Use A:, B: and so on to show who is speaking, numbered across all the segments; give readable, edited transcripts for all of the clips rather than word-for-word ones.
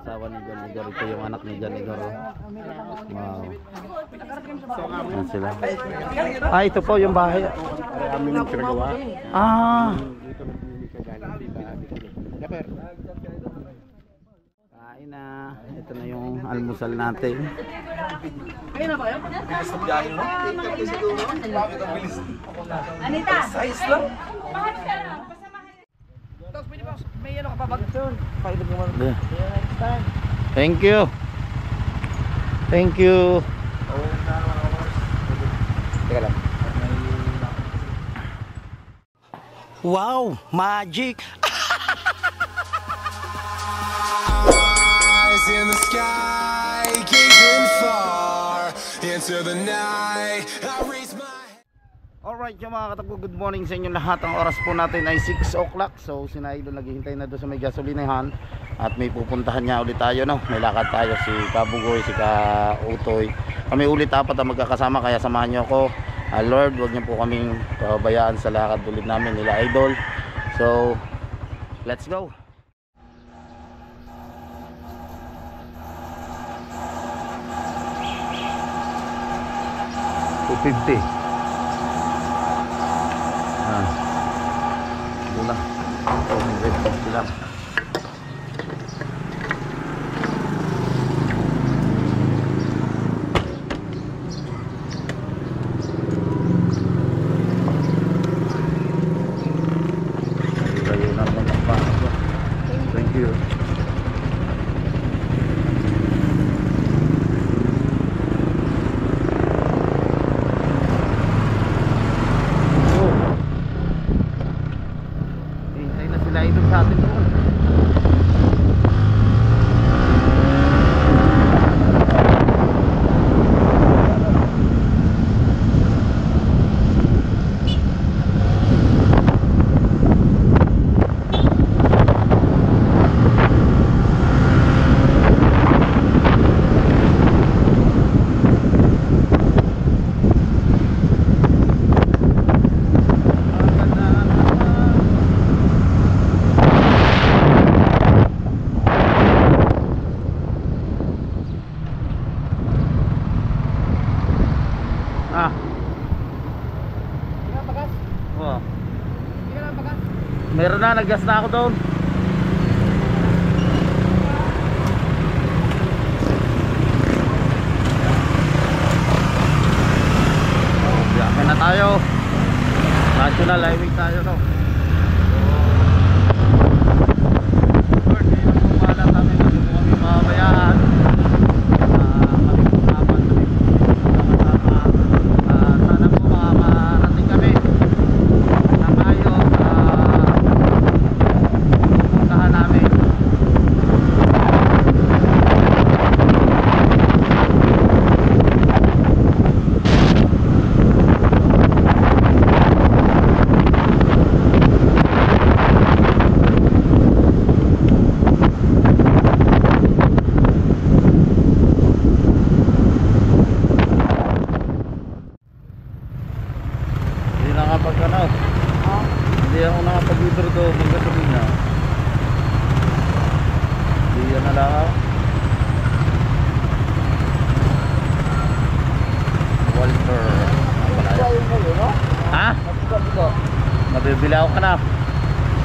A: asawa ni John Igor. Ito yung anak ni John Igor. Wow. Yan sila. Ah, ito po yung bahay.
B: Kami nang pinagawa.
A: Ah.
B: Dito nagmili ka galing, di ba? Dapat.
A: Kain na. Ito na yung almusal natin.
C: Kayo na ba yun? Anita! Size lang? Tapos pwede ba, may ano ka pa bag?
A: Thank you. Thank you.
B: Teka lang.
A: Wow, magic.
D: Eyes in the sky, gazing far into the night. I raise my
A: Alright yung mga katakbo, good morning sa inyo lahat. Ang oras po natin ay 6 o'clock. So si Idol naghihintay na doon sa may gasolinahan. At may pupuntahan niya ulit tayo, no? May lakad tayo, si Kabugoy, si Kautoy. Kami ulit apat ang magkakasama, kaya samahan niyo ako. Lord, huwag niyo po kaming pabayaan sa lakad ulit namin nila Idol. So let's go. 250. Mula 250 lang. Thank you. Sa atin doon. Meron na, nag-gas na ako doon. Biyakin na tayo. National highway tayo, no? Lord, hindi na po pala kami. Hindi po kami mamamayaan. Sana po makarating kami na maayos. Namin hindi nakapag-ano, hindi ako nakapag-withdraw doon ng gasolina. Yan na lang ako. Walter. Ha? Mabibili ako ka na.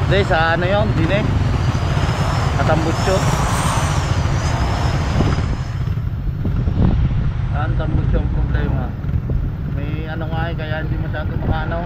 A: Hindi, sa ano yun? Dine? Katambutso. Saan tambutso ang problema? May ano nga eh, kaya hindi masyado makano.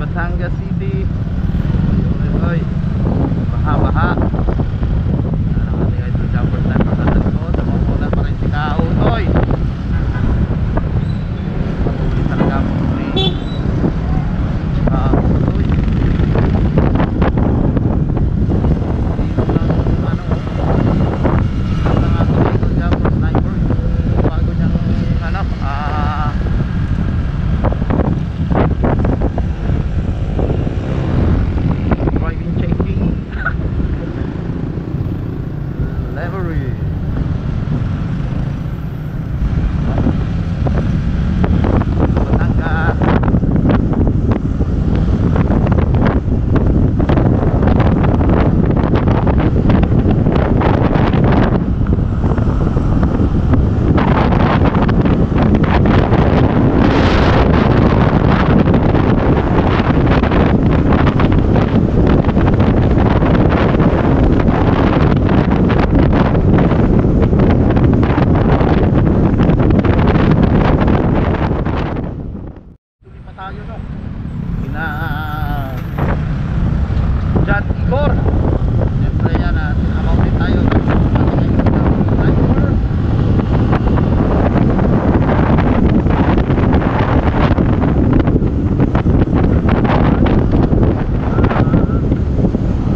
A: Batangas City. Oy, baha-baha. Yan ang ating idol jumper sniper sa likod. Mamunan pa rin si Kautoy. Patuloy talaga ang puli. Kautoy. Dito lang ano, ang ating idol jumper sniper. Bago niyang ano, driving checking. Livery. Batangas. Tuloy pa tayo no. Ina John Igor. Siyempre yan sinamaw din tayo no. Ating driver.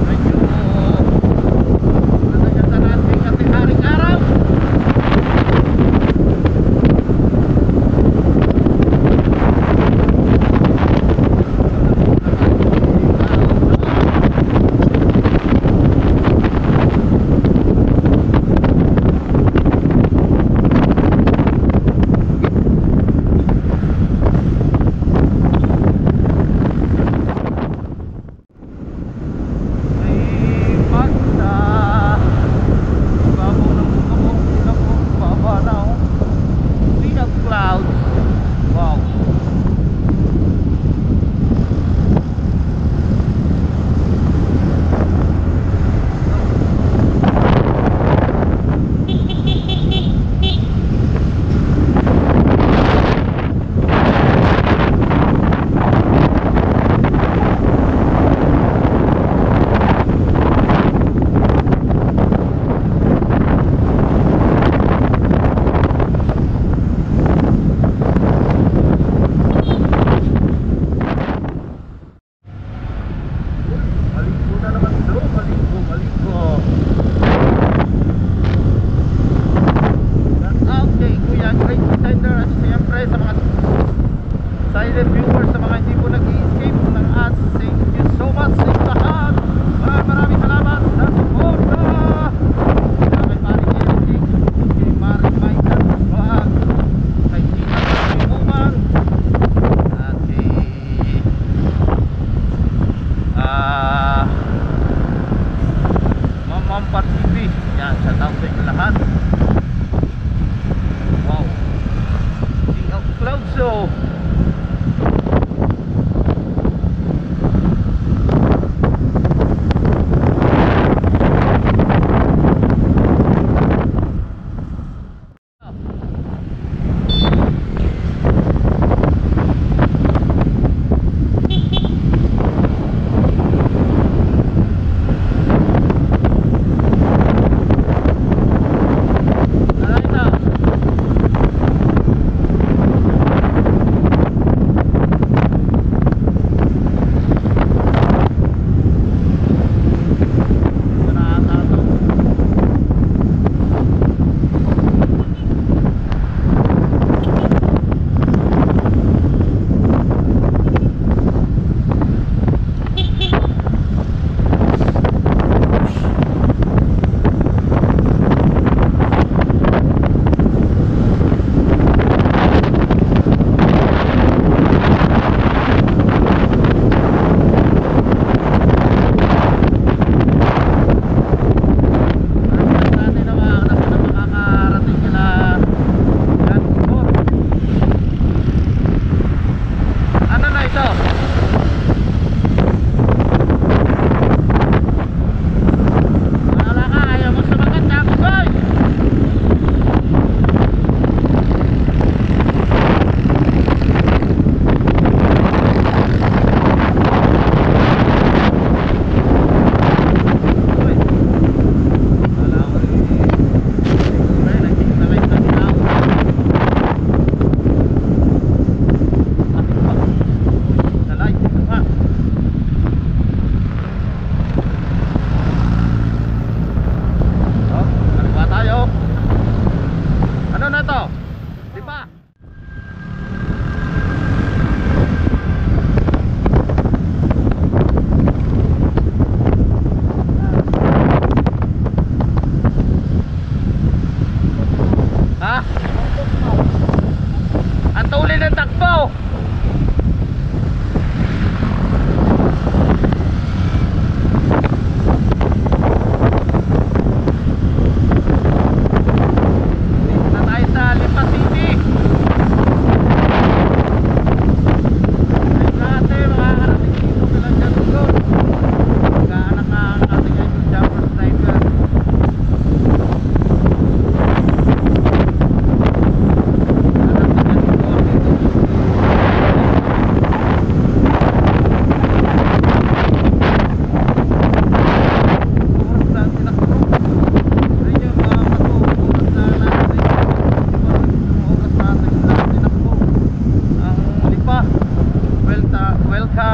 A: Medyo ano yan sa natin kasi haring araw.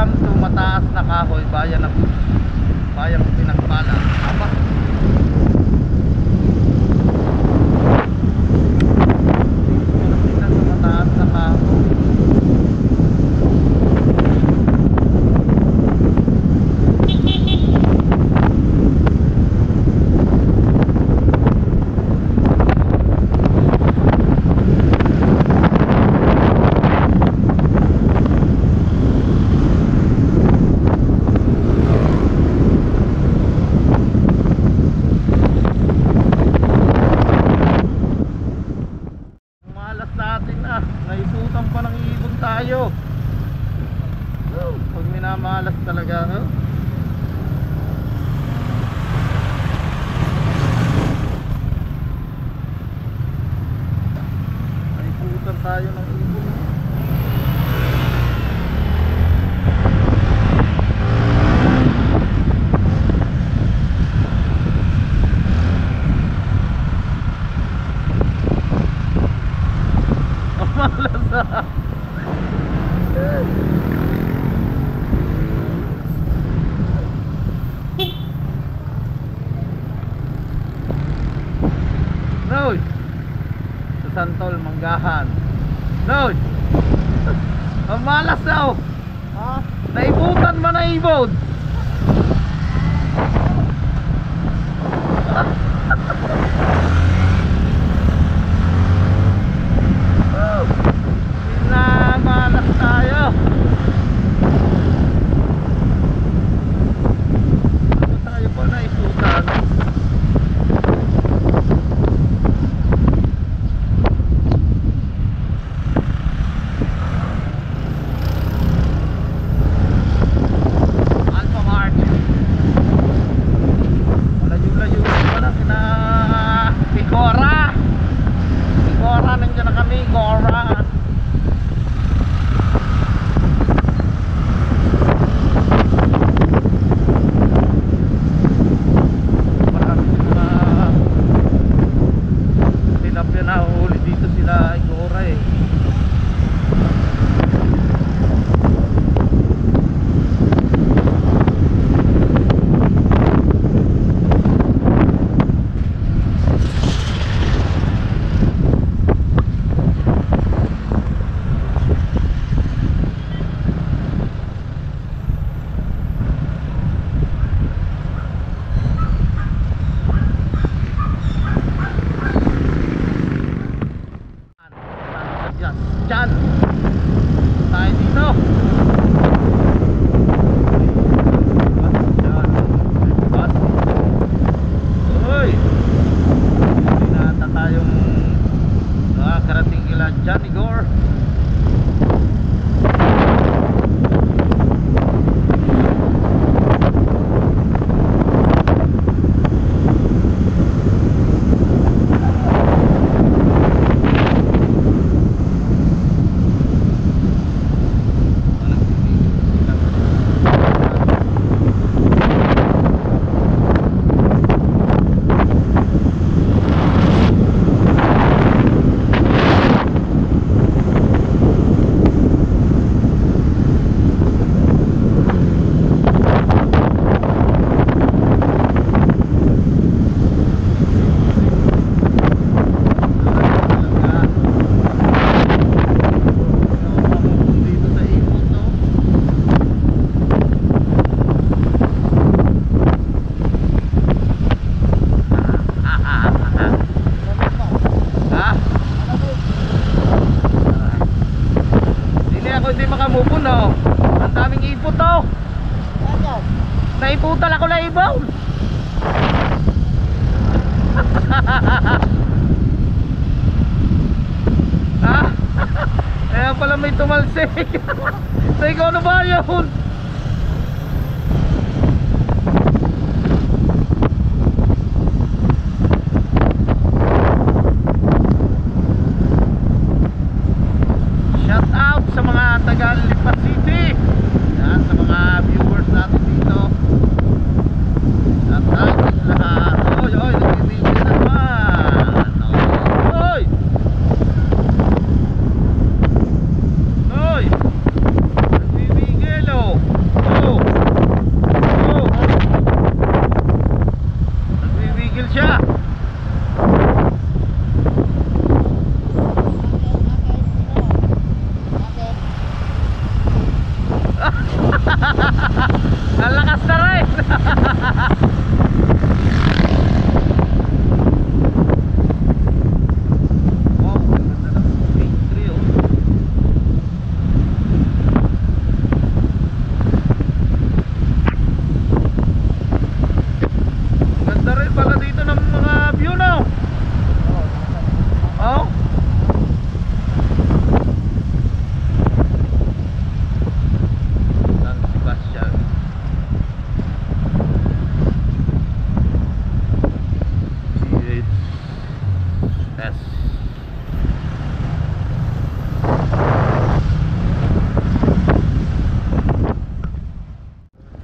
A: welcome to Mataas na Kahoy, bayang Pinagpala. Apa? Dito sa Mataas na Kahoy. Naiputan pa ng ibon tayo. Pag minamalas talaga, no? Naiputan tayo ng ibon. Malas. Noy, sa Santol, Manggahan. Noy, ang malas daw. Naibutan man na ibon. Malas tayo. Ano tayo pa naiputan? Alpha Mart. Malayo-layo pala sina Bigora. Bigora, nandiyan na kami. Gora. Nahuli dito sila Igora eh. Diyan tayo dito. Uy, hindi na ata tayong nakakarating kila John Igor. Hindi makamupon no. Ang daming ipot to. Naiputal ako na ibaw. Kaya pala may tumalsik. So ikaw na ba yun? Shout out sa mga taga Lipa City. Yan, sa mga viewers natin dito. Shout out sa lahat. Oy, oy, nagbibigay na naman. Oy, oy, nagbibigay lo. Ang lakas na rin. Wow, ang ganda ng K3 oh. Ganda rin pala dito ng mga view no. Oh. San Sebastian. GHS.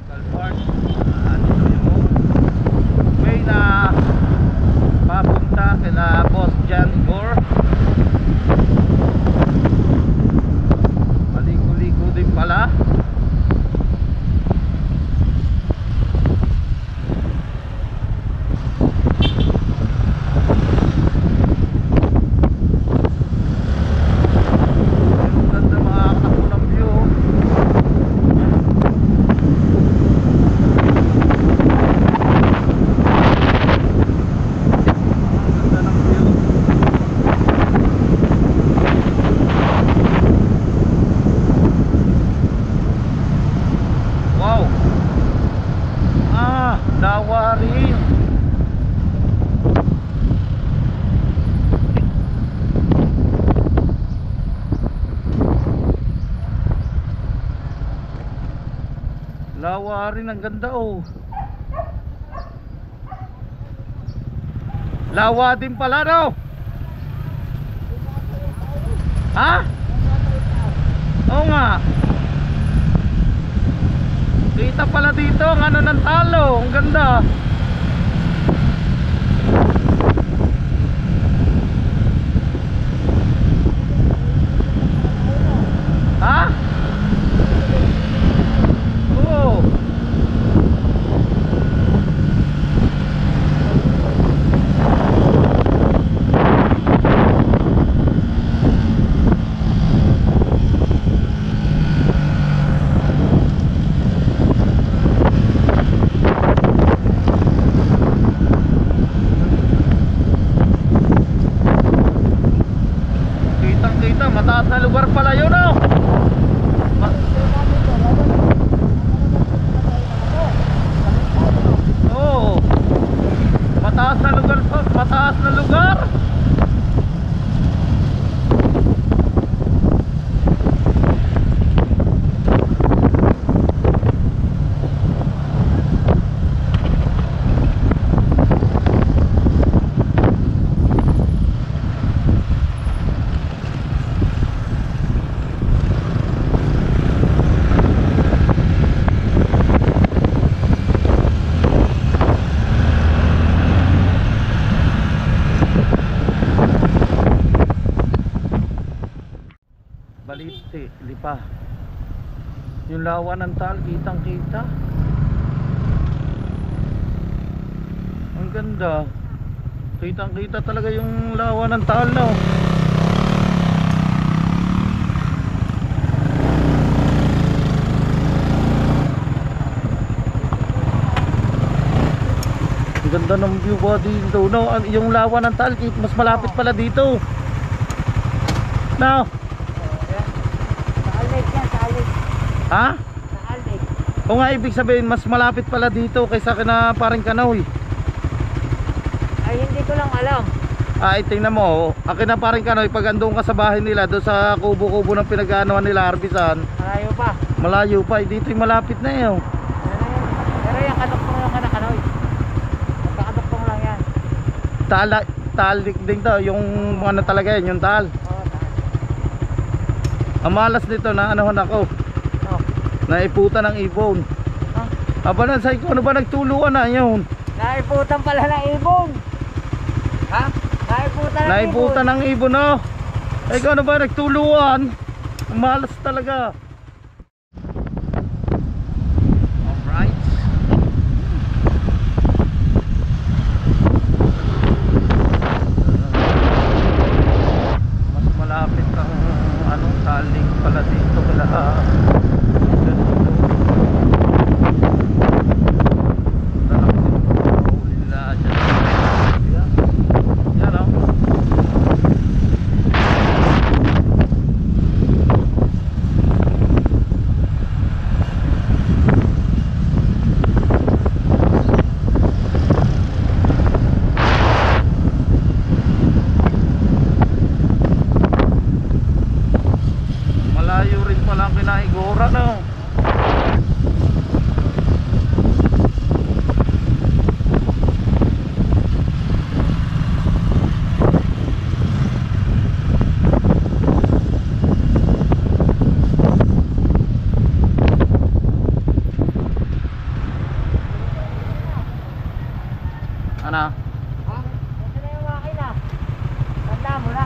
A: Calpart. Ano yung way na papunta kila Boss Jan Igor. Maligo-ligo din pala. Ang ganda makakatakbo ng view. Ang ganda ng view. Wow. Lawa rin. Lawa rin, ang ganda oh. Lawa din pala no. Ha? Oo nga. Kita pala dito ang ano ng talo. Ang ganda. Ha? Oo. Kitang-kita, mataas na lugar pala yun oh. Oo. Mataas na lugar, mataas na lugar. Balite, Lipa. Yung lawa ng Taal, kitang kita. Ang ganda. Kitang kita talaga yung lawa ng Taal no. Ang ganda ng view ba dito no. Yung lawa ng Taal, mas malapit pala dito. No. Ha? O nga, ibig sabihin mas malapit pala dito kaysa kina paring Kanoy.
C: Ay, hindi ko lang alam.
A: Ay, tingnan mo, akin na paring Kanoy, pag andun ka sa bahay nila, doon sa kubo-kubo ng pinag-aanohan nila, Arbisan,
C: Malayo pa.
A: malayo pa, dito yung malapit na yun.
C: Pero yung kaduktong lang ka na Kanoy. Magkakaduktong lang yan.
A: Talik din to, yung ano talaga yun, yung Taal.
C: Oo,
A: Ang malas nito na anohan ako, naiputan ng ibon. Aba na, sa ano ba nagtuluan na yun?
C: Naiputan pala ng ibon. Ha?
A: Naiputan ng ibon no. Ikaw ano ba nagtuluan? Ang malas talaga. Alright. Mas malapit ang anong taling pala dito kala. Ano?
C: Ha? Ito na yung makina. Tanda mo na.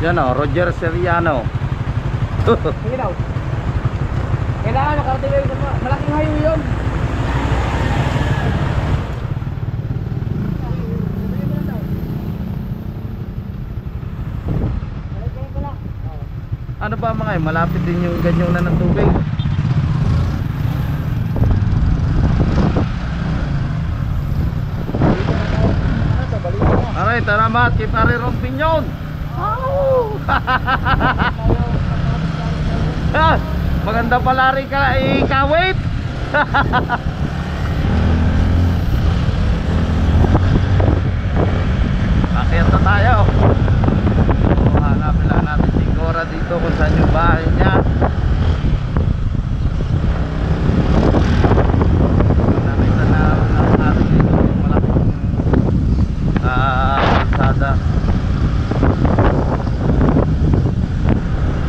A: Yan o, Roger Seriano.
C: Sige daw. Kailangan makarating kayo sa malaking highway yun.
A: Ano ba mga yun? Malapit din yung ganyong na ng tubig. Aray, taramat, kipari rompinyon. Ah, maganda pala rin ka ikawit. Akyat na tayo. Hanapin lang natin si Cora dito kung saan yung bahay niya. Nakita na natin dito yung malaking kalsada.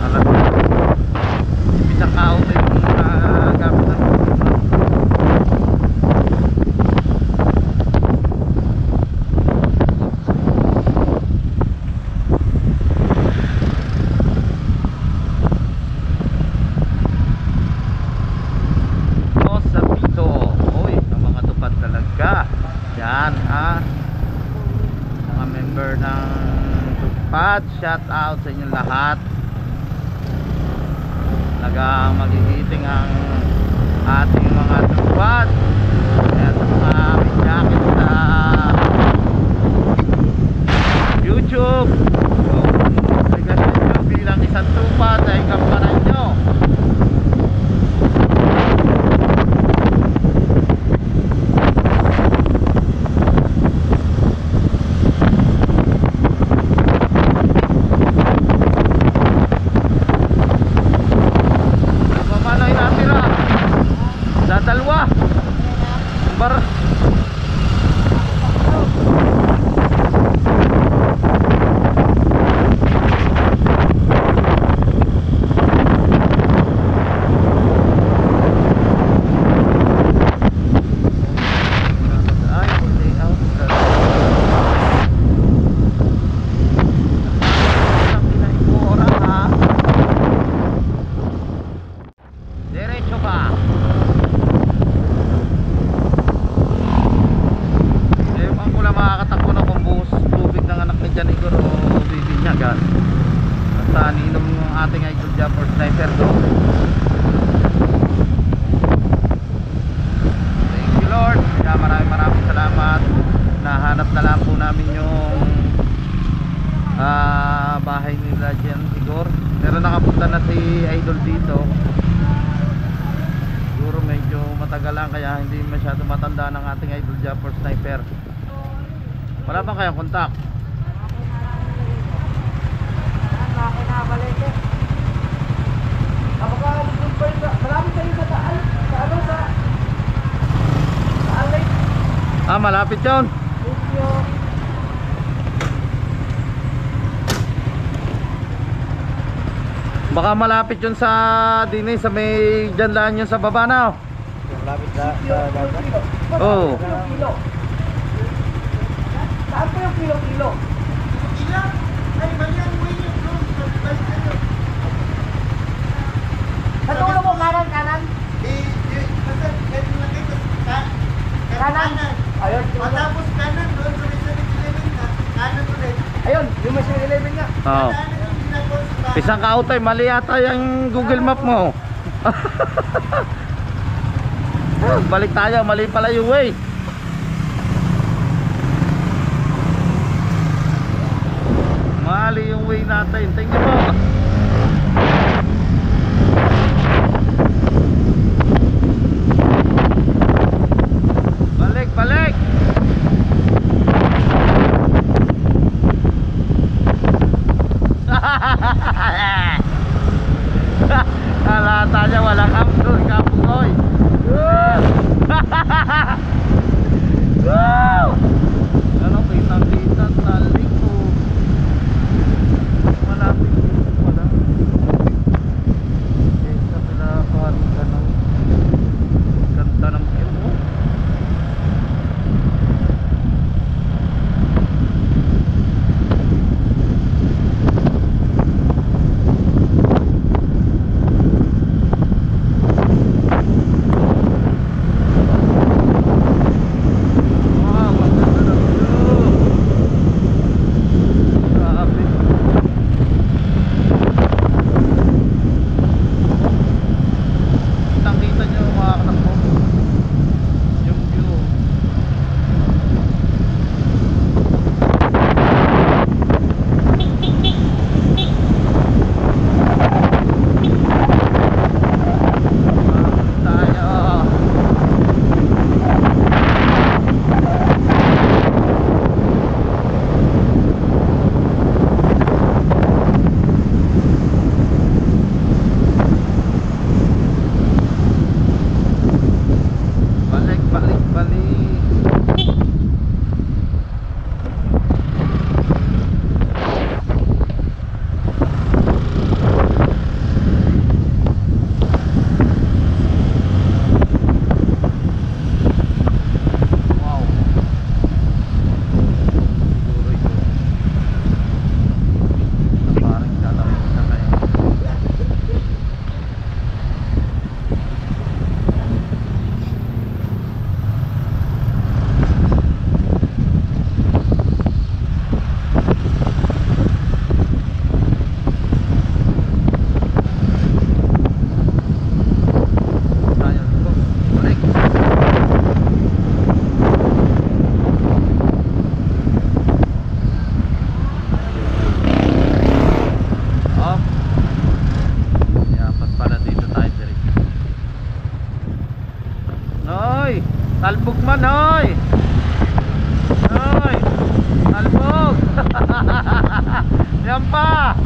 A: Alam mo, isang kaot yung gamit ng yan ha, mga member ng Tupad, shout out sa inyong lahat. Talagang magigiting ang ating mga Tupad. Kaya sa mga may jacket sa YouTube, so obligasyon nyo bilang isang Tupad ay kampanan nyo. Dalawa bar diretso pa. Makakatakbo na kung buhos tubig ng anak ni Jan Igor o bibinyagan. Basta ninom yung ating idol Japper Sniper doon. Thank you Lord. Kaya maraming salamat. Nahanap na lang po namin yung bahay nila Jan Igor. Pero nakapunta na si idol dito. Siguro medyo matagal lang kaya hindi masyado matanda ng ating idol Japper Sniper. Wala bang kayang kontak?
C: Makinabalik eh. Malapit tayo sa taan. Sa ano sa alay.
A: Ah, malapit yun. Baka malapit yun sa dinay sa may dyanlaan yun sa baba na.
B: Malapit sa dagat.
A: Oo.
C: Kilo. Saan pa yung kilo-kilo? Ilan? Ay, mali ang way yung close. Sa tulo mo, kanan? Kanan? Ayun.
E: Matapos kanan doon sa 7-Eleven na, kanan ulit.
C: Ayun, yung may 7-Eleven nga.
A: Oo.
E: Kanan yung ginagawa sa bahay.
A: Isang kautay, mali yata yung Google Map mo. Balik tayo, mali pala yung way. Mali yung way natin. Tingnan mo. Balik. Halata niya, walang amdol, kapukoy. Ano, kitang-kita, talik po. Malapit dito pala. Sa pinakahan ka ng ganda ng view mo. naman, oy. Oy. Albog. Yan pa.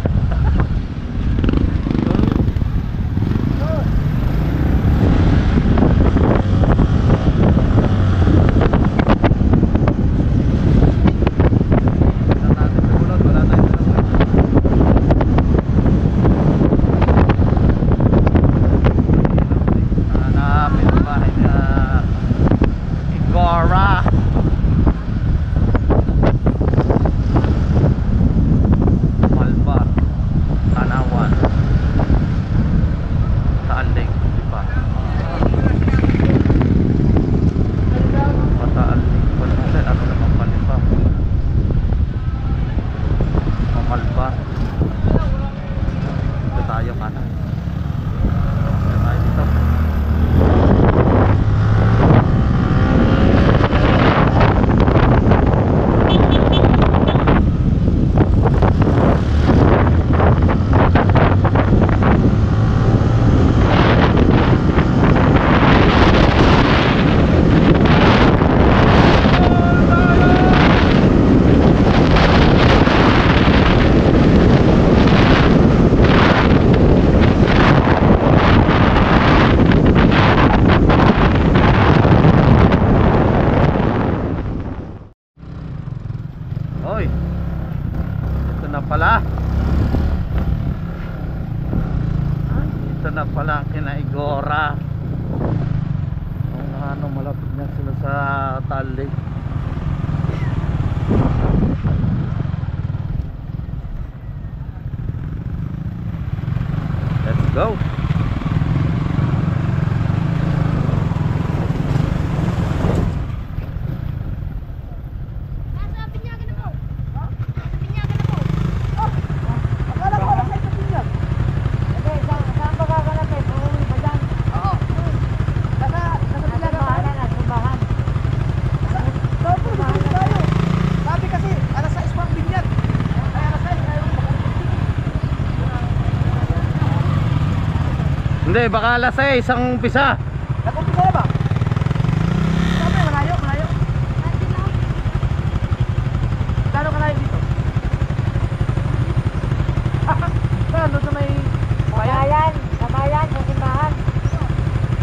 A: Oy, ito na pala. Ito na pala ang Kinaigora. Kung ano, malapit na sila sa Talik. Let's go. Hindi, baka alas 6 ang umpisa.
C: Nag-umpisa na ba? Sabi, malayo. Gano'n kalayo dito? Saan? Doon sa may bayan? Sa bayan, sa simbahan.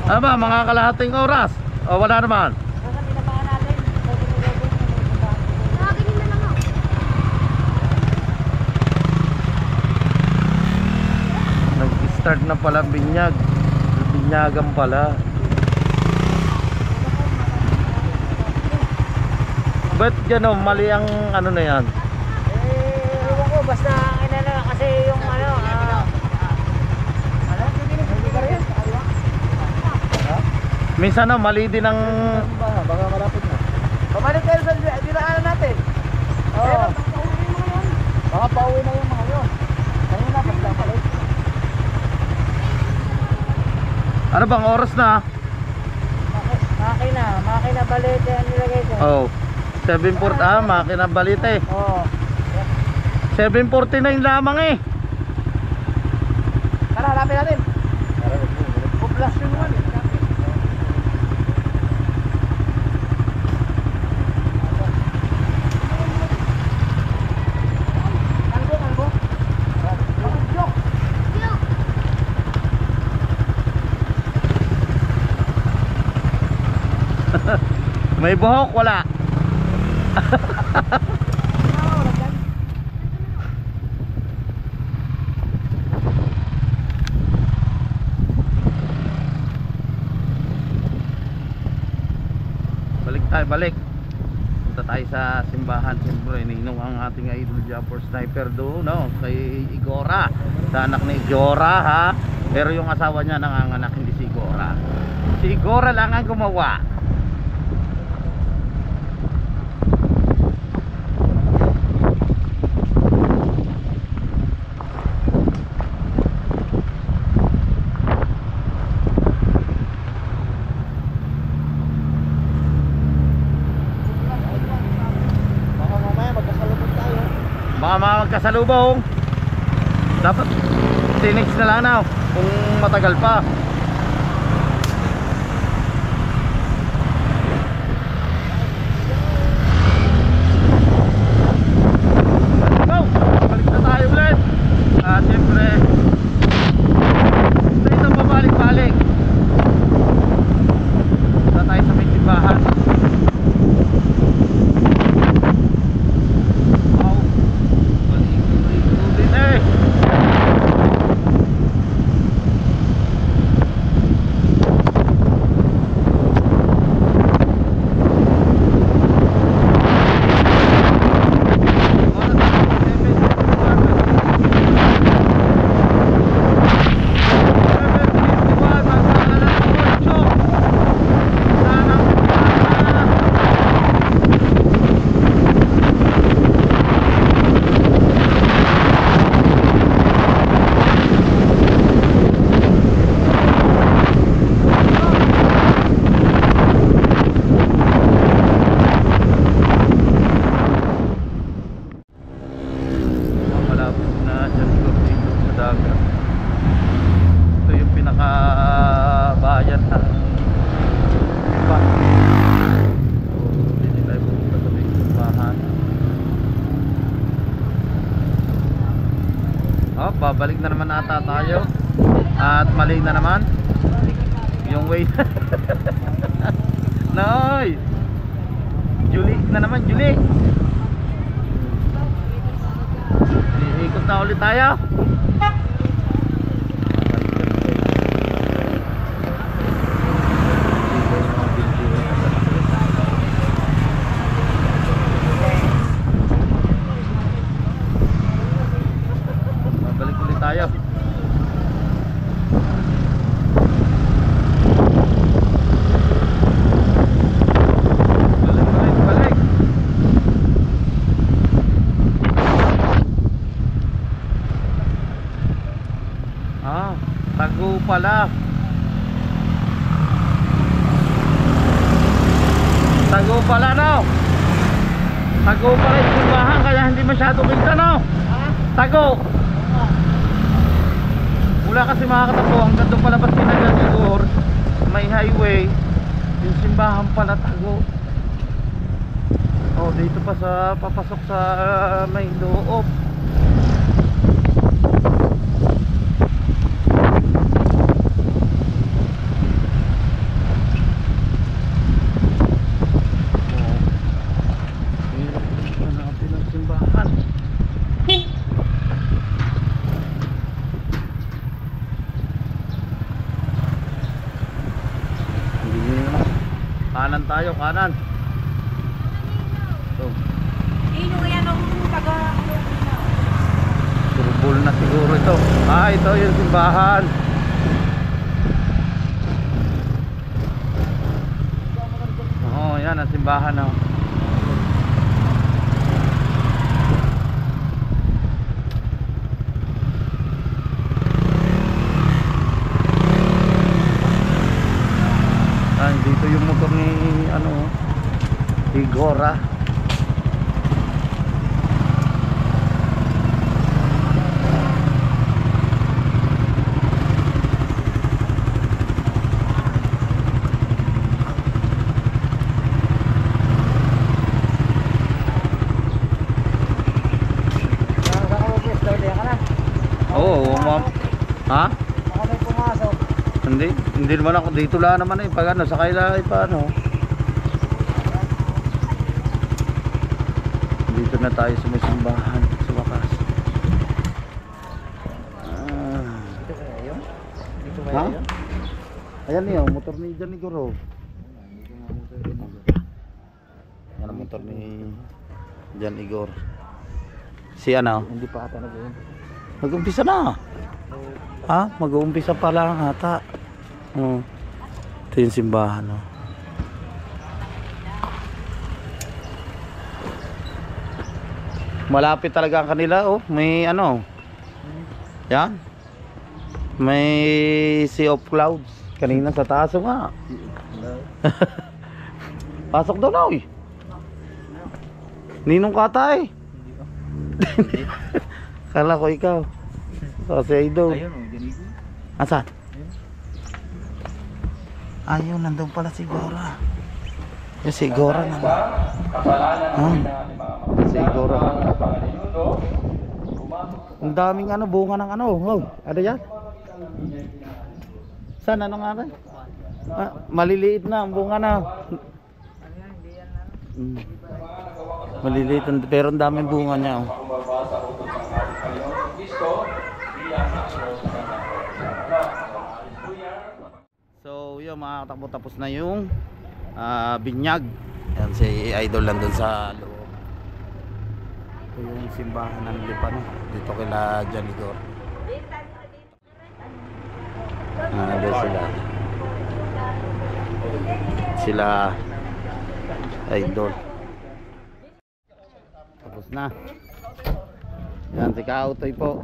A: Ano ba, mga kalahating oras? O wala naman?
C: Nasa pinabahan natin. Nakakinin na lang ako.
A: Nag-start na pala binyag. Binyagan pala. Ba't gano'n? Mali ang ano na yan?
C: Ewan ko, basta inano kasi yung ano,
A: Minsan na mali din ang...
B: Baka malapit na.
C: pabalik kayo sa dinaanan natin.
B: Oo. Baka pauwi na yung mga yun. Kanina pagkakalit.
A: Ano bang oras na?
C: Makina balete ang nilagay ko.
A: Oh, 7:40. Makina balite.
C: Oo.
A: 7:49 lamang eh.
C: Tara, hanapin natin. Poblasyon naman eh. Kalbo.
A: May buhok, wala. Balik. Punta tayo sa simbahan. Siyempre, ninong ang ating idol Japper Sniper doon, no? Kay Igora. Sa anak ni Igora, ha? Pero yung asawa niya nanganganak, hindi si Igora. Si Igora lang ang gumawa. Baka magkasalubong. Dapat tinix na lang na kung matagal pa. Babalik na naman ata tayo. At mali na naman yung way. Noy! Julie na naman, Julie. Ikot na ulit tayo. Babalik ulit tayo. Balik. Tago pala. Tago pala, no? Tago pala yung simbahan, kaya hindi masyado kita, no? Tago. Wala kasi mga katakbo, hanggang doon palabas Kinaganigor, may highway. Yung simbahan pala tago. Oh, dito pa sa papasok sa may loob. Kanan tayo, kanan. So,
F: yan ang taga
A: turbol na siguro ito. Ito yung simbahan. Yan ang simbahan, oh. Dito yung motor ni Igora. Oo, ma'am. Ha? Hindi naman ako dito lang naman pag ano, sakay lang paano. Dito na tayo sa may simbahan sa wakas.
B: Dito kaya yun? Dito kaya
A: Ha?
B: yun?
A: Ayan niyo, motor ni Jan Igoro. Yan ang motor ni Jan Igor. Si ano?
B: Hindi pa ata nag-uun.
A: Mag-umpisa na. Mag-uumpisa pa lang ata. Ito yung simbahan, oh. Malapit talaga ang kanila, oh. May ano. Yan. May sea of clouds. Kanina sa taas, nga. Pasok daw na, eh. Ninong Katay. Kala ko ikaw. Kasi idol.
B: Ayun, ganito.
A: Asan? Ayun, nandun pala si Gora. Yung si Gora naman. Si Gora. Ang daming bunga ng ano yan? Saan, ano nga rin? Maliliit na ang bunga na. Maliliit, pero ang daming bunga niya, oh. So yun mga katakbo, tapos na yung binyag. Yan si Idol nandun sa loob. Ito yung simbahan ng Lipan, dito kila Jan Igor. Sila Idol. Tapos na. Yan si Kautoy po.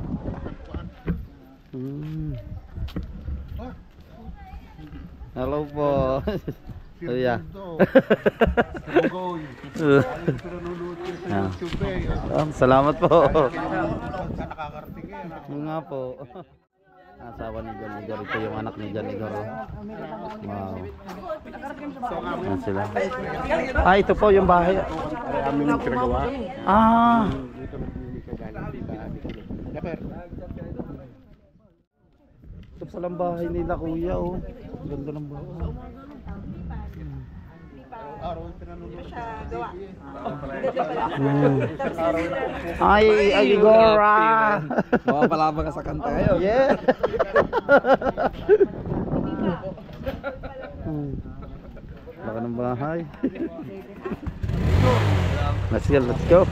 A: Hello po. Iya. Salamat po. Nga po. Asawa ni Jan Igor, ito yung anak ni Jan Igor. Wow. Yan sila. Ito po yung bahay.
B: Amin yung pinagawa.
A: Ah.
B: Dito nagmimik ka galing.
A: palang bahay nila kuya oh. Ganda ng bahay. Ay, Igora.
B: Mapapalaban ka sa kanta ngayon.
A: Yeah. Baka ng bahay. Let's go.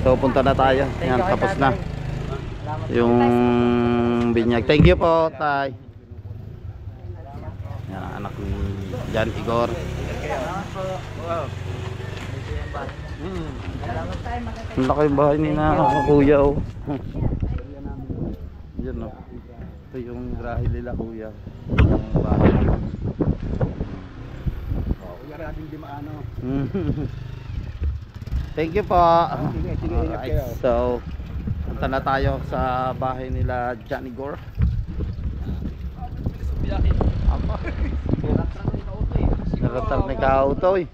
A: So punta na tayo. Yan, tapos na yung binyag. Thank you po, Tay. Yan ang anak ni Jan Igor. Ang laki yung bahay ni na kuya oh. Yan oh. Ito yung grahe nila kuya. Yung bahay.
B: Kuya Rading Dimaano.
A: Thank you po.
B: Sige, ingat kayo.
A: So, punta na tayo sa bahay nila Jan Igor. Naratar ni Kautoy.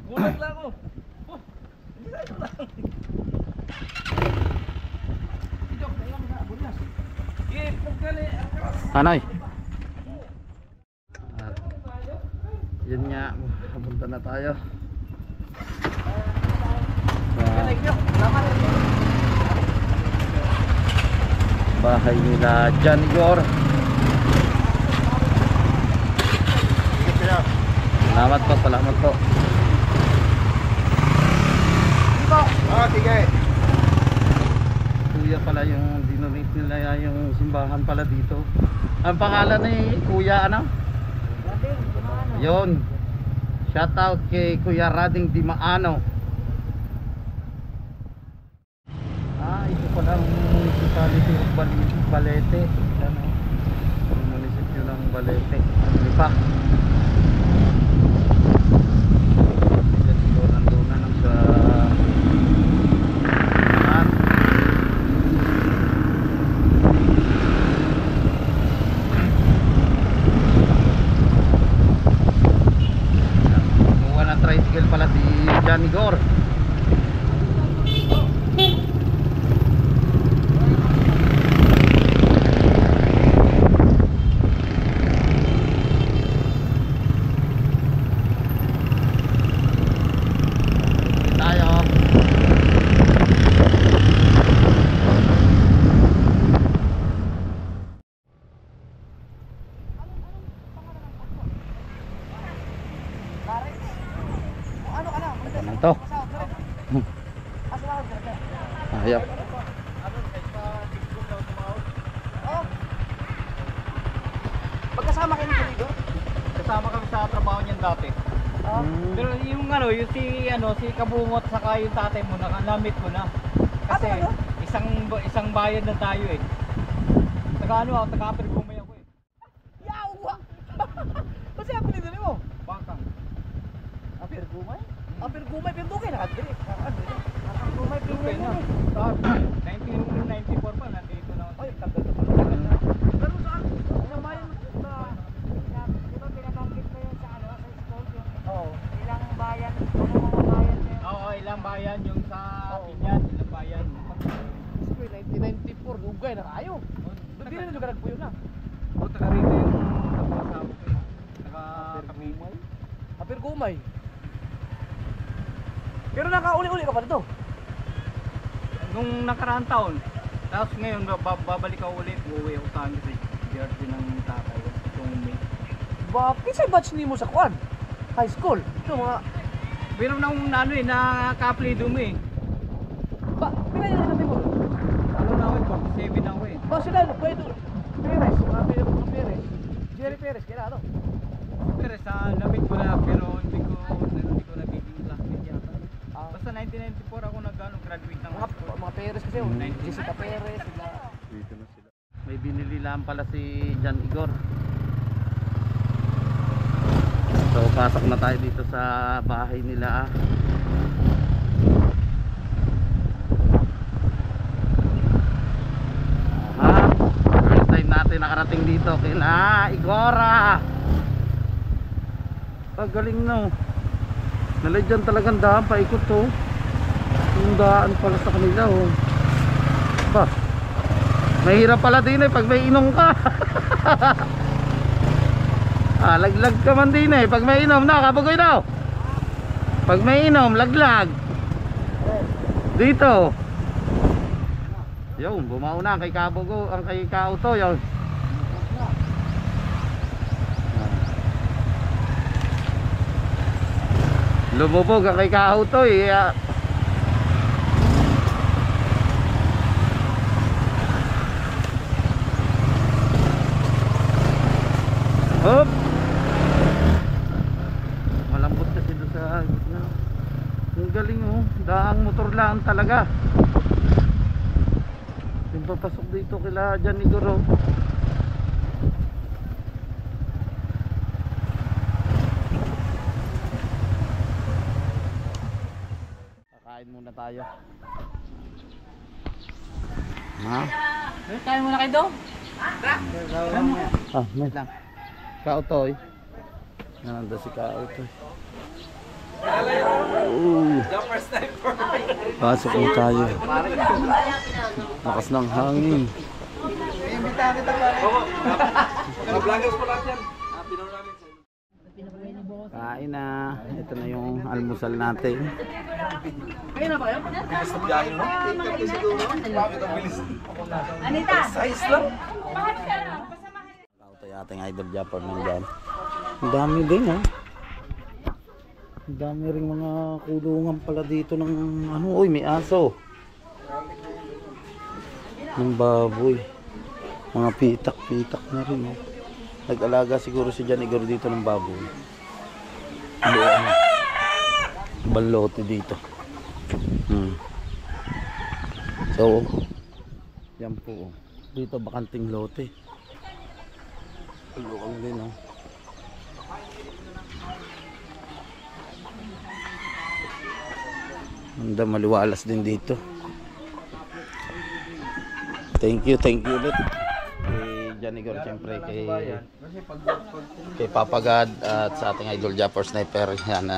C: Gulat lang ako.
A: Anay. Yun nga, punta na tayo. Bahay nila Jan Igor. Salamat po.
B: Sige.
A: Kuya pala yung dinonate nila yung simbahan pala dito. Ang pangalan ni Kuya ano? Yun. Shout out kay Kuya Rading Dimaano. Ito pala ang municipality of Balete. Ano? Ang munisipyo ng Balete. Ano pa? Nandun na lang sa kumuha ng tricycle pala si Jan Igor. Ito. Ayaw.
C: Magkasama kayo nito? Kasama kami sa trabaho niyan dati. Pero yung si Kabungot saka yung tatay mo nakamit mo na. Kasi isang bayan na tayo eh. Taga-Pergumay ako eh.
E: Yawa! Kasi ako nito mo?
C: Bakang.
E: Pergumay? Pergumay, Pergumay na kadiri. Pergumay,
C: Okay na. 1994 pa nandito na.
E: Ay, tagal na pala. Pero saan? Sa bayan na.
F: Di ba pinabanggit ko yun sa school yung
E: Oo.
F: ilang bayan, mga bayan na yun.
C: Oo, ilang bayan yung sa Pinyan, ilang bayan.
E: 1994, dugay na kayo. Doon din na lugar nagpuyo na.
C: O, taga rito yung kasama ko eh. Taga-Kapimay.
E: Pergumay. Pero nakauli-uli ka pa dito.
C: Nung nakaraang taon. Tapos ngayon, babalik ako ulit. Uuwi ako sa amin sa birthday ng tatay. Itong May.
E: Kinsa batch nimo sa kwan? High school. Ito mga
C: Pero nung nakaka-apply dumi eh.
E: pinay na natin mo.
C: Ano na ako eh, 47 na ako eh.
E: Sila pwede Perez, mga Perez. Jerry Perez kaya ano?
C: Pero sa lamig ko na, pero hindi ko nagiging classmate yata. Basta 1994 ako graduate ng high school.
E: Mga Perez kasi, Jessica Perez, sila.
A: Dito na sila. May binili lang pala si Jan Igor. So pasok na tayo dito sa bahay nila. First time natin nakarating dito kina Igora. Galing no. Nalagyan talagang daan paikot to. Yung daan pala sa kanila oh. Ba. Mahirap pala din eh pag may inom ka. Laglag ka man din eh pag may inom na, Kabugoy daw. Pag may inom, laglag. Dito. Yung, bumao na kay Kabugoy, ang kay Kauto, yun. Lumubog ang kay Kauto eh. Hop. Malambot kasi doon sa gitna. Ang galing oh, daang motor lang talaga. Yung papasok dito kila Jan Igoro. Kakain muna tayo. Ha?
C: Kain muna kayo doon.
A: May lang. Kautoy. Nanda si Kautoy. Pasok mo tayo. Lakas ng hangin. Kain na. Ito na yung almusal natin. Kautoy ating idol Japper nandyan. Ang dami din oh. Ang dami rin mga kulungan pala dito ng ano, oy may aso. Ng baboy. Mga pitak-pitak na rin oh. Nag-alaga siguro si Jan Igor dito ng baboy. Balote dito. So, yan po. Dito bakanting lote. Lukang din oh. Handa maliwalas din dito. Thank you ulit kay Jan Igor, siyempre kay Papa God at sa ating idol Japper Sniper. Yan,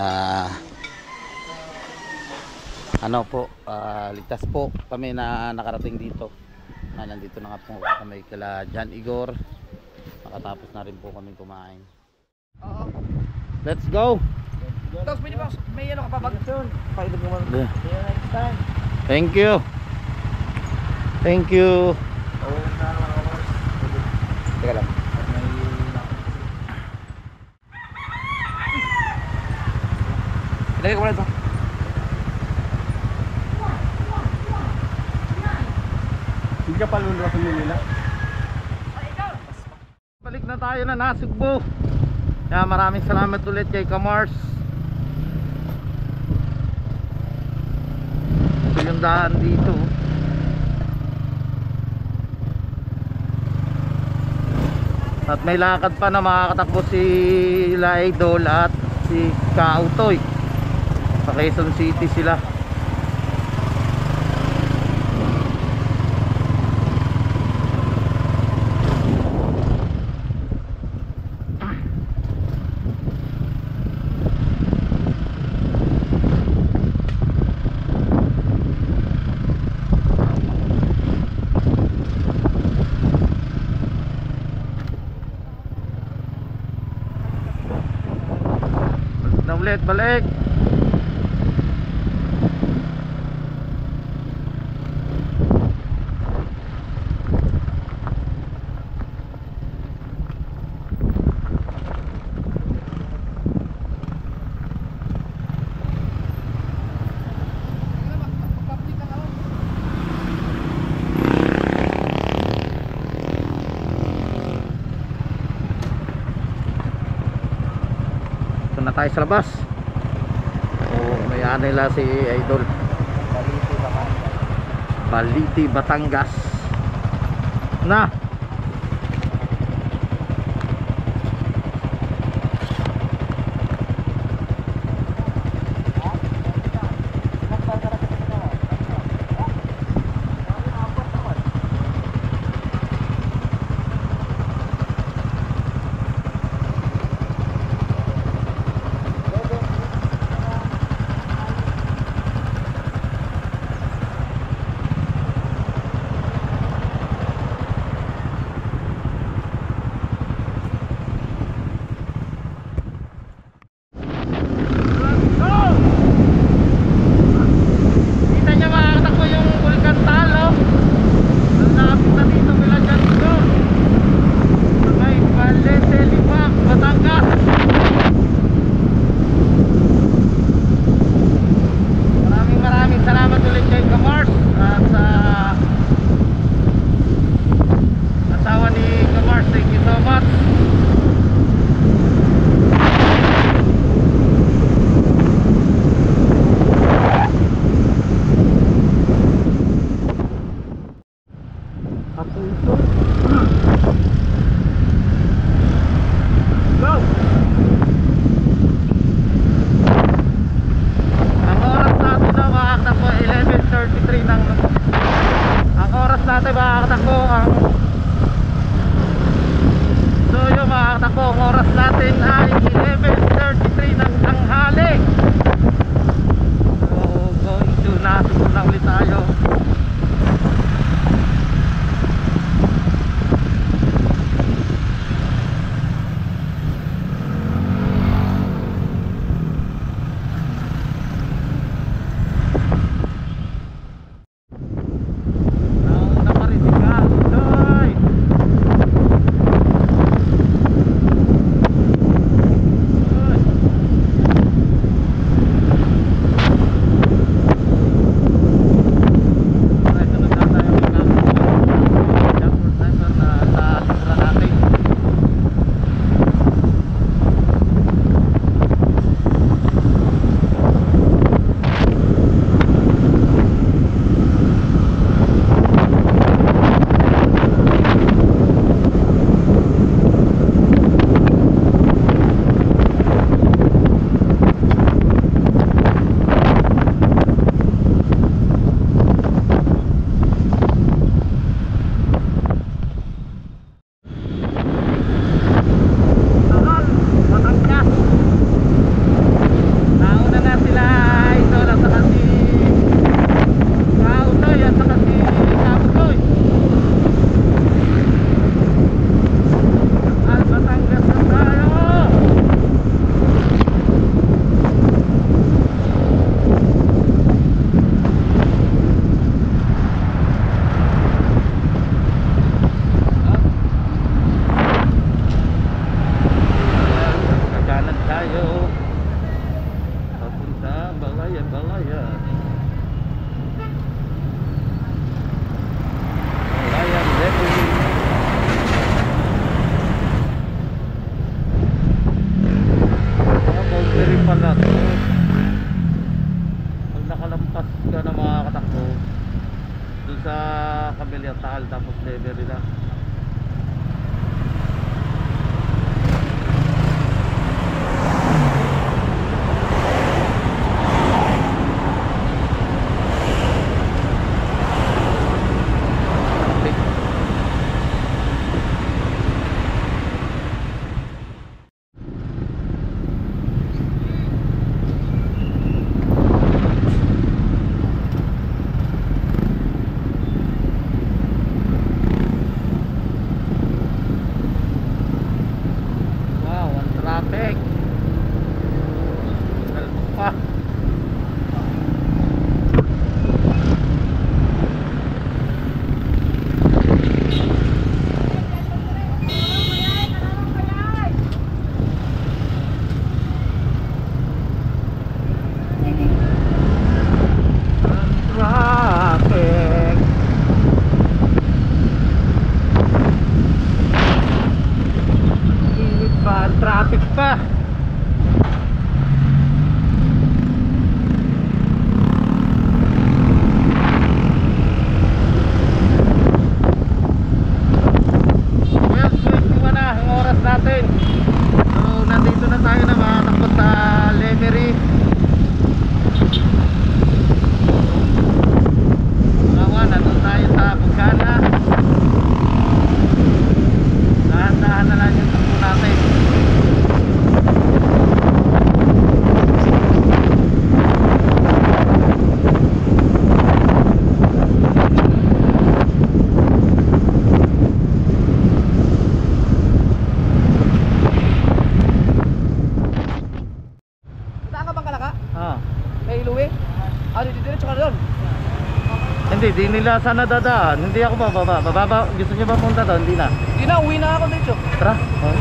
A: ano po, ligtas po kami na nakarating dito. Nandito na nga po kami kila Jan Igor. Nakatapos na rin po kami kumain. Let's go.
E: Tapos pwede ba, may ano ka pa bag? Pailog naman.
A: Yeah.
E: See you next time.
A: Thank you. Thank you. Teka lang.
E: Ilagay ko muna ito. Hindi ka pa lulunod sa Manila.
A: Balik na tayo na Nasugbo. Kaya maraming salamat ulit kay Kamars. Ito yung daan dito. At may lakad pa na makakatakbo si La Idol at si Kautoy. Sa Quezon City sila. Na ulit, balik. Ito na tayo sa labas. May nila si Idol. Baliti, Batangas. Na. natin ay 11:33 ng tanghali. So going to Nasugbu na ulit tayo. Nauna pa rin si Kasoy. Pag nakalampas ka na mga katakbo dun sa Camellia Taal tapos Levery na. Traffic pa. Well, 21 na ang oras natin. So nandito na tayo na makatakot sa Lemery. Kawa, nandun tayo sa Bugana. Dahan-dahan na lang yung takbo natin. Hindi, di nila sana dadaan. Hindi ako bababa. Bababa, gusto niyo ba punta doon? Hindi na.
E: Hindi na, uwi na ako dito.
A: Tara. Oh.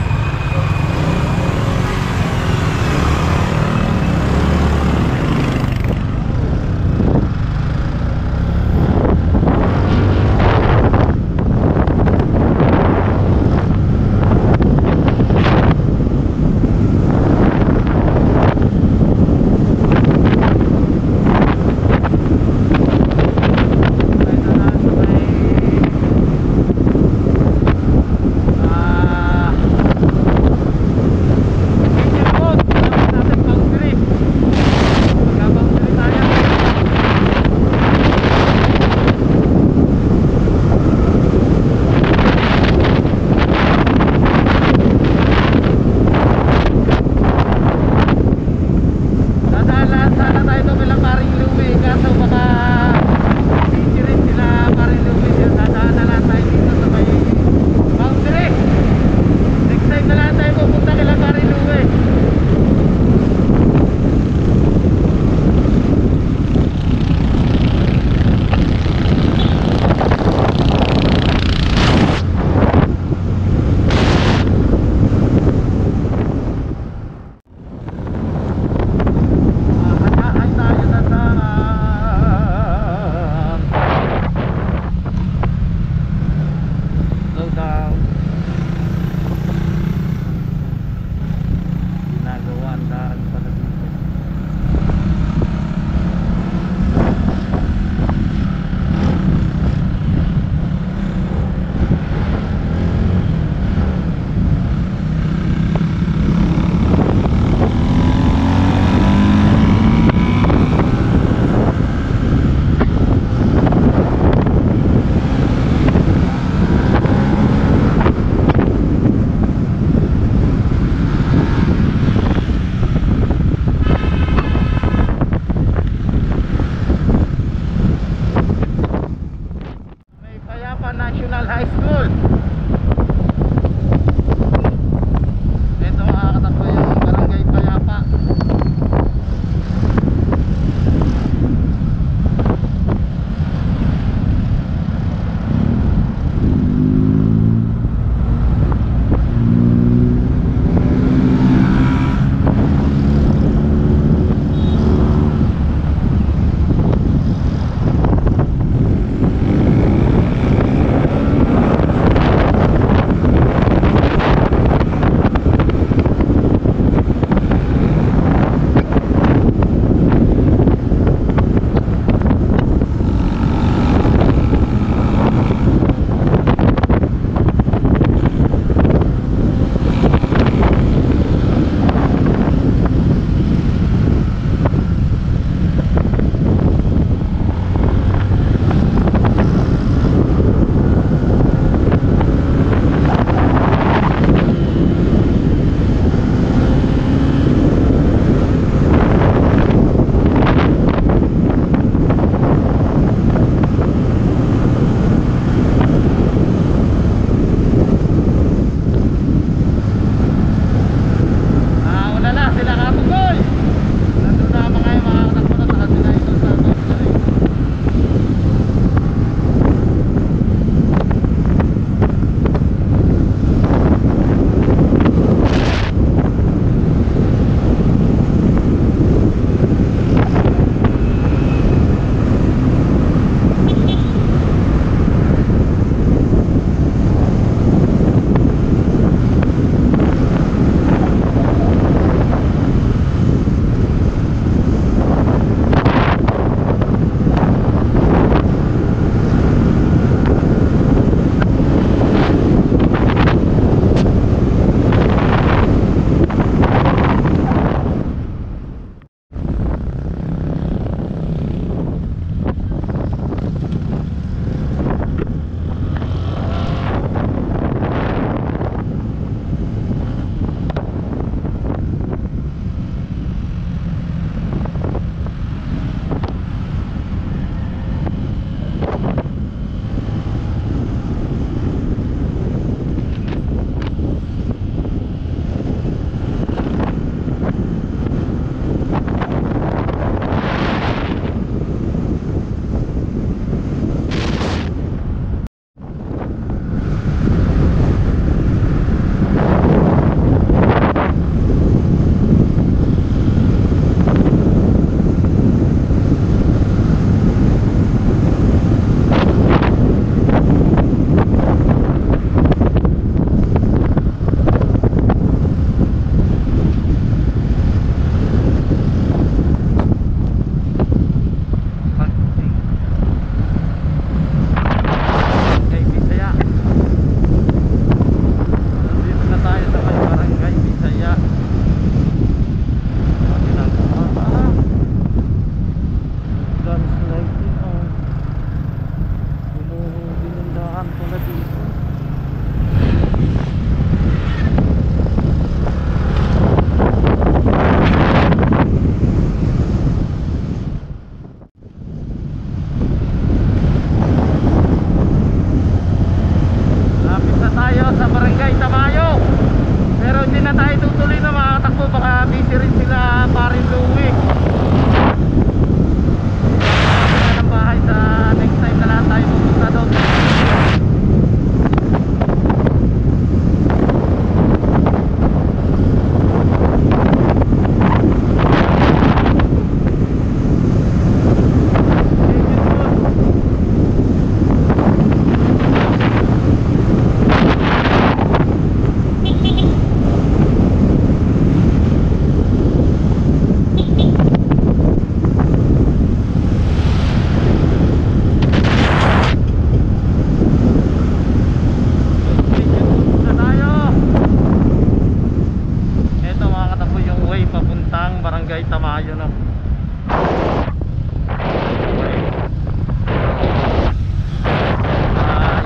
A: ng Barangay Tamayo, no.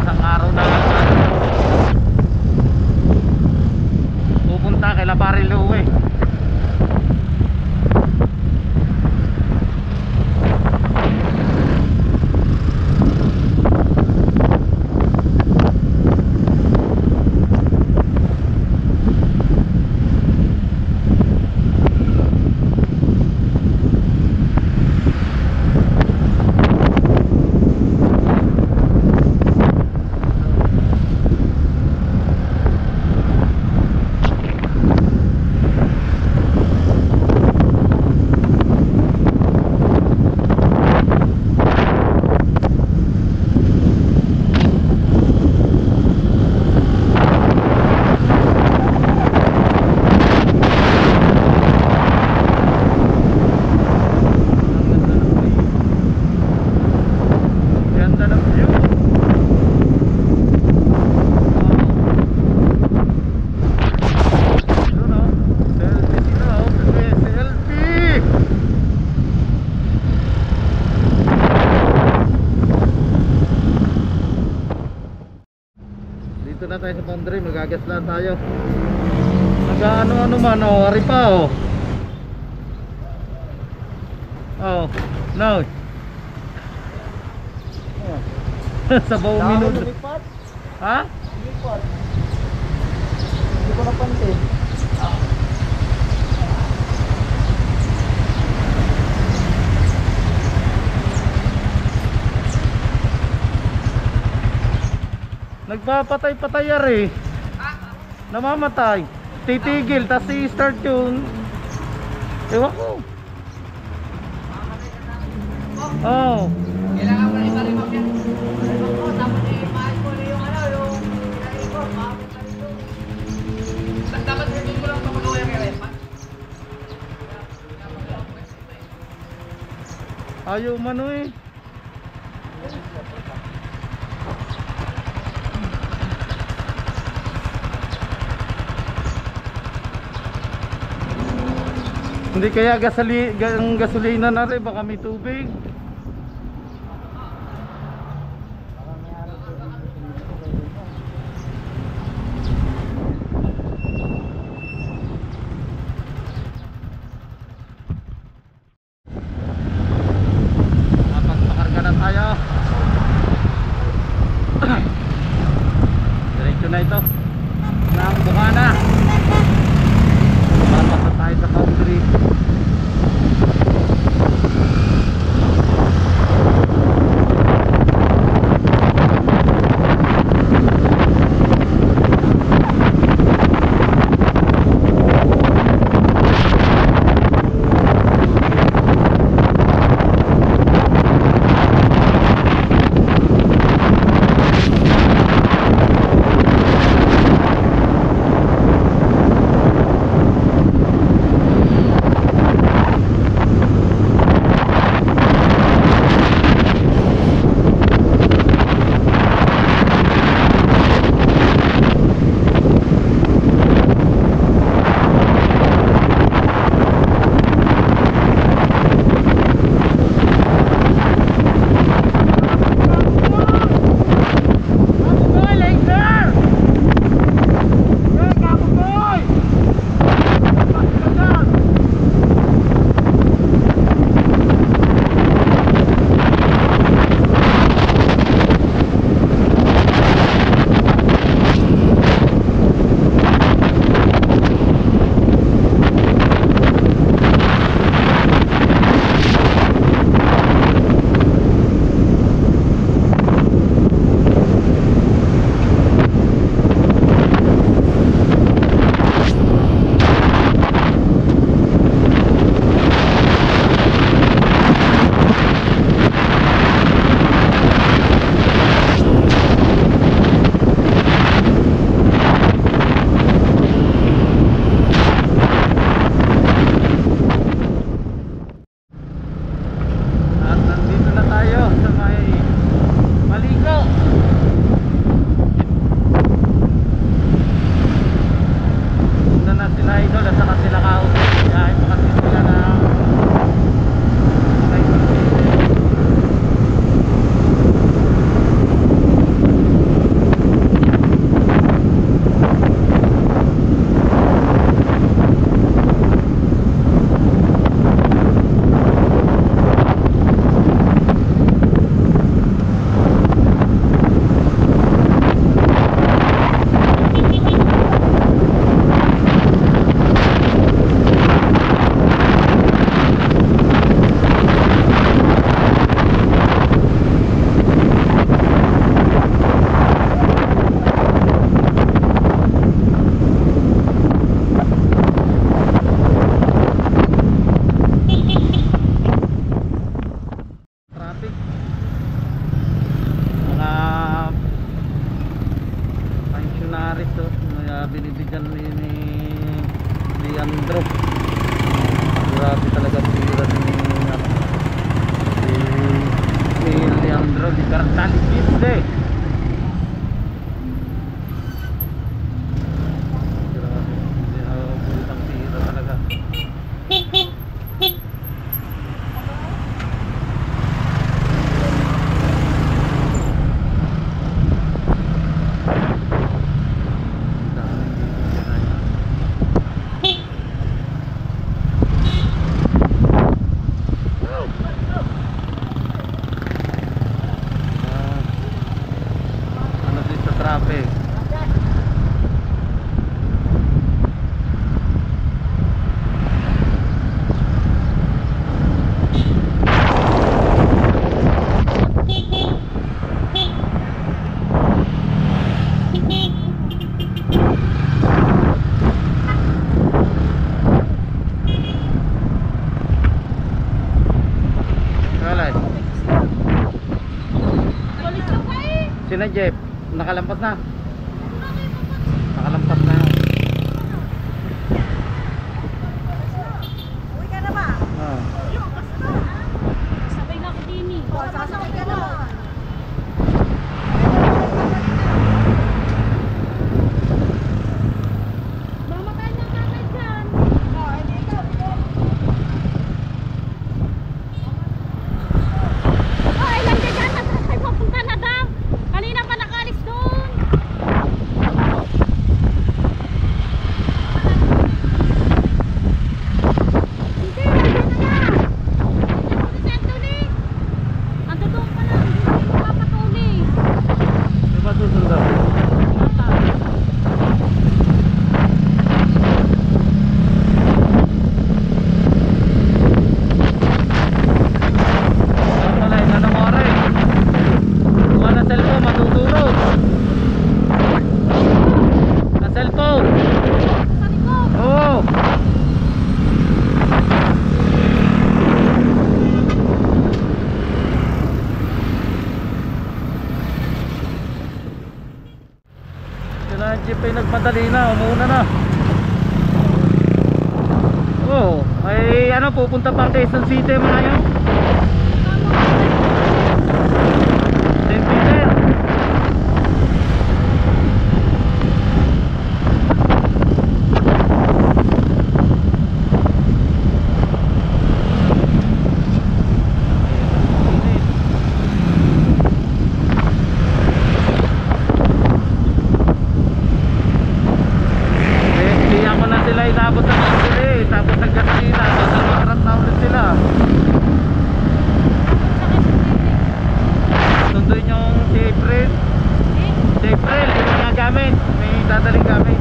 A: Isang araw na pupunta kay Bariloche. Ganda ng view. Yun, oh. Selfie sila, oh. Selfie. Dito na tayo sa boundary, magagas lang tayo. Nag-ano-ano man, oh. Ari pa, oh. Oh, no. Sabaw minod.
B: Lumipat.
A: Ha?
B: Lumipat. Hindi ko napansin.
A: Nagpapatay-patay ari. Namamatay. Titigil, tas i-start yung ewan ko. Oh.
F: Kailangan mo na isalibak yan. Salibak mo, dapat i-maas mo na yung ano, yung pinag-ikot, maabot ka nito. Dapat hindi mo lang papagawa yung repas.
A: Ayaw mano eh. Hindi kaya gasolina na rin, baka may tubig. Pakarga na tayo. Diretso na ito ng Bukana. Papasa tayo sa boundary.
B: Leandro. Grabe talaga tira ni ano, si Leandro di Cartalis eh. Grabe, bulutang tira talaga. Ano din sa traffic? Alright. Sina Jeff, nakalampas na. Nakalampas na.
G: Uwi ka na ba?
B: Ah.
G: Sabay na ako din eh. Sasabay ka na. Mamatay na tatay dyan. Hindi ikaw. Ay, lang dyan. Ay, papunta na daw. Kanina pa nakalis doon. Hindi, nandun na na. Si Anthony. Ando doon pa lang. Hindi ko papatuli.
B: Diba susunod? Wala, ano mo rin? Kuha na cellphone, matutulog. Na cellphone.
G: Sa likod.
B: Oo. Sila jeep ay nagmadali na, umuna na. Oo, ay ano, pupunta pang Quezon City mga yun. St. Peter. Diyan ko na sila inabot sa Masili, tapos nagkasina, tapos nagkarat na ulit sila. Sunduin yung si April. Si April, yung mga gamit, may dadaling gamit.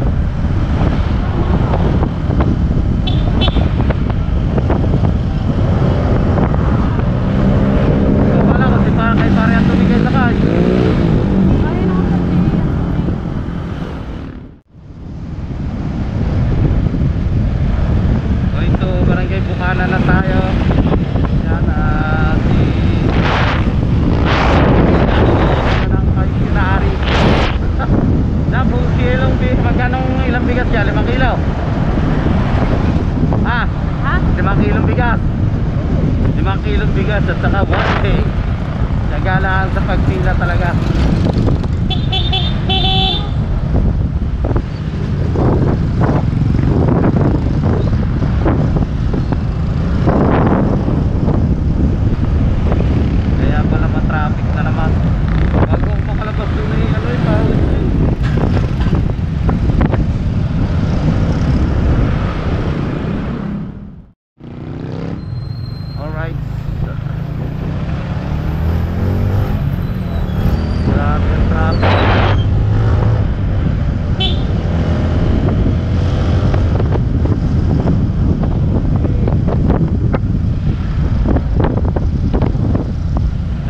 B: So wala ko, si kay pare ang tumigay na ka. Going to Barangay Bukana na tayo. Yan, si ng Kinaari. Magkano ilang bigas yan? 5 kilo? Ha? 5 kilong bigas. 5 kilong bigas at saka 1 day. Nagalaan sa pagpila talaga. Kaya pala matraffic na naman. Bago makalabas doon ay ano yung pawis na yun. Alright. Grabe ang traffic.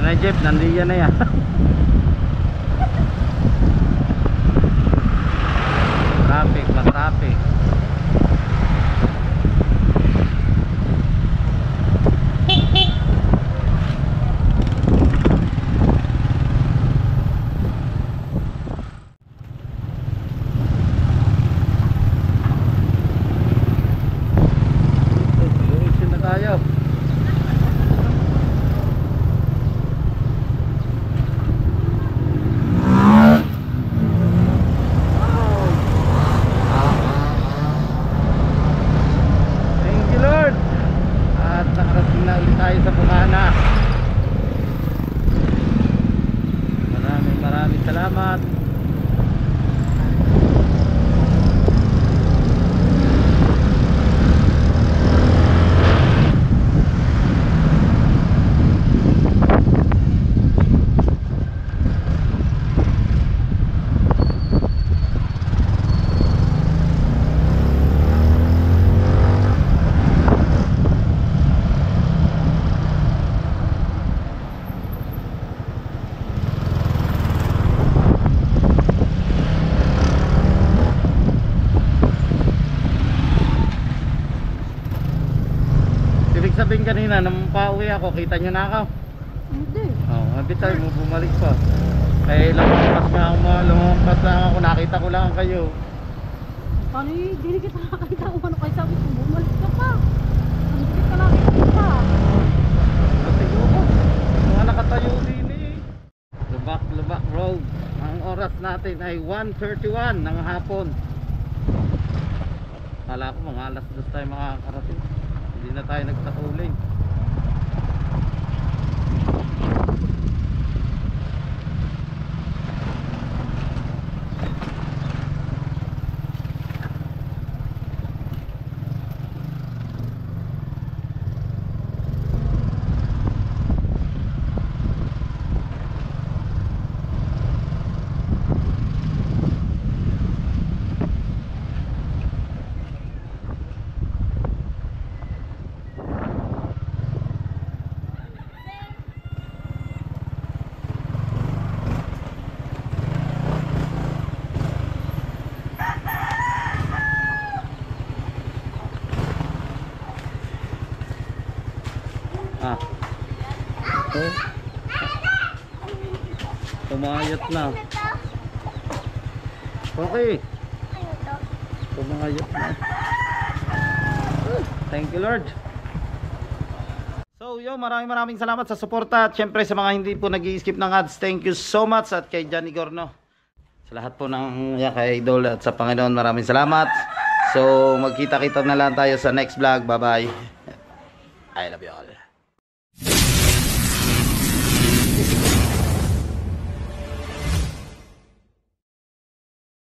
B: Ano Jeff, nandiyan na yan. Traffic, matraffic. sabihin kanina nung pauwi ako, kita nyo na ako.
G: Hindi.
B: Oo, habi tayo mo bumalik pa. Kaya lumampas nga ako, lumampas lang ako, nakita ko lang kayo.
G: Paano hindi kita nakakita kung ano kayo sabi ko, bumalik ka pa. Hindi kita nakakita.
B: Kasi ko, mga nakatayo din eh. Lubak Road. Ang oras natin ay 1:31 ng hapon. Kala ko mga alas 2 tayo makakarating. Hindi na tayo nagsakuling. Ah. Oh. Tumayot na. Okay. Tumayot na. Thank you, Lord. So, maraming salamat sa suporta at syempre sa mga hindi po nag-i-skip ng ads. Thank you so much at kay Johnny Gorno. Sa lahat po ng kay Idol at sa Panginoon, maraming salamat. So, magkita-kita na lang tayo sa next vlog. Bye-bye. I love you all.